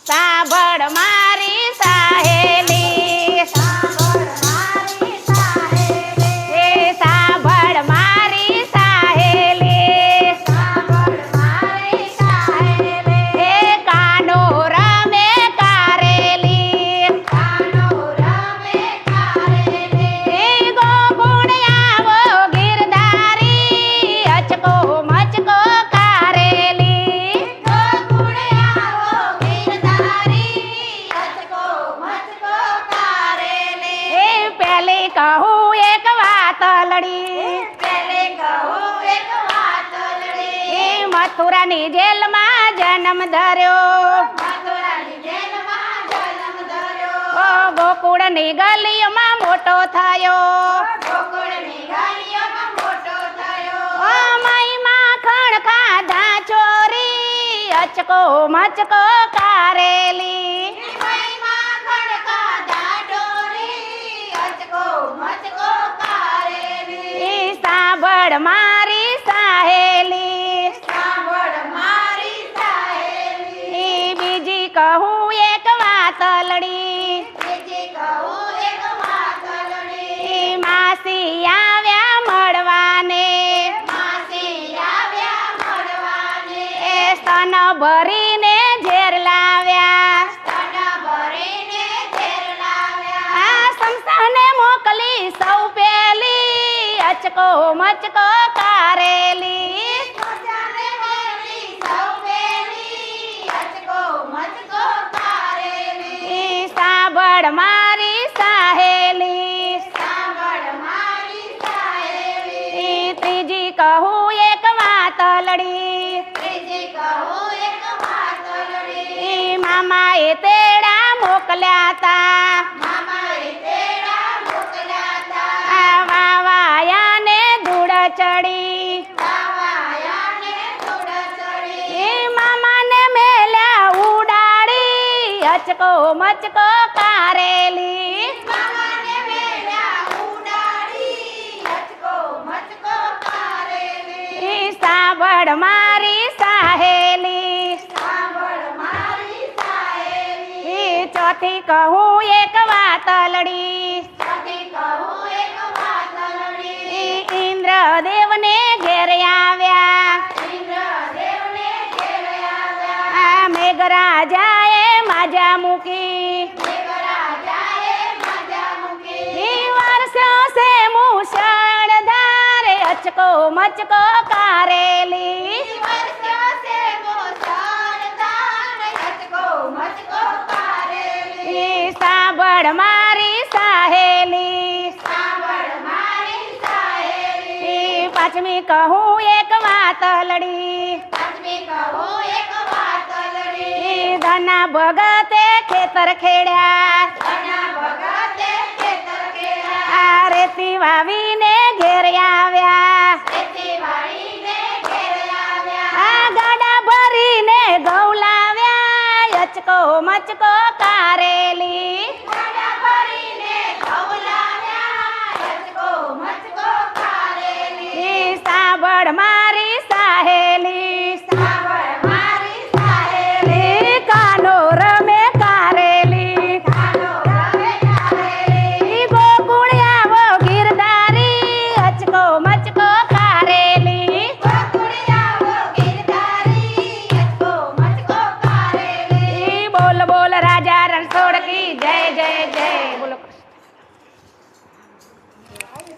સાંભળ મારી સાહેલી, એ સાંભળ મારી સાહેલી, એ કાનો રમે કારેલી, એ ગોકુળ આવો ગિરધારી, અચકો મચકો કારેલી, એ પેલી કહું એક વાતલડી, એ મથુરાની જેલમાં જન્મ ધર્યો, ઓ ગોકુળની ગલીઓમાં મોટો થયો, ઓ મહીમાં ખણ ખાધા ચોરી, અચકો મચકો કારેલી, ઈ સાંભળ મારી સાહેલી, ઈ બીજી કહું એક વાતલડી, ઈ માસી આવ્યા મળવાને, એ સ્તન ભરીને ઝેર લાવ્યા, આ સંસ્થાને મોકલી સૌ પેલી, અચકો મચકો કારેલી, ઈ સાંભળ મારી સાહેલી, ઈ ત્રીજી કહું એક વાતલડી, ઈ મામાએ તેડા મોકલ્યા તા, આ વાવાયાને ધૂળ ચડી, ઈ મામાને મેલ્યા ઉડાડી, અચકો મચકો કારેલી, ઈ સાંભળ મારી સાહેલી, ઈ ચોથી કહું એક વાતલડી, ઈ ઇન્દ્રદેવને ઘેર આવ્યા, આ મેઘરાજાએ માજા મૂકી, ઈ વર્ષો સે મુશળધારે, અચકો મચકો કારેલી, ઈ સાંભળ મારી સાહેલી, ઈ પાંચમી કહું એક વાતલડી, ઈ ધના ભગતે ખેતર ખેડ્યા, આ રેતી વાવીને ઘેર આવ્યા, આ ગાડા ભરીને ઘઉં લાવ્યા, અચકો મચકો કારેલી, ઈ સાંભળ મારી સાહેલી, ઈ કાનો રમે કારેલી, ઈ ગોકુળ આવો ગિરધારી, અચકો મચકો કારેલી, ઈ બોલ બોલ રાજા રણછોડ કી જય।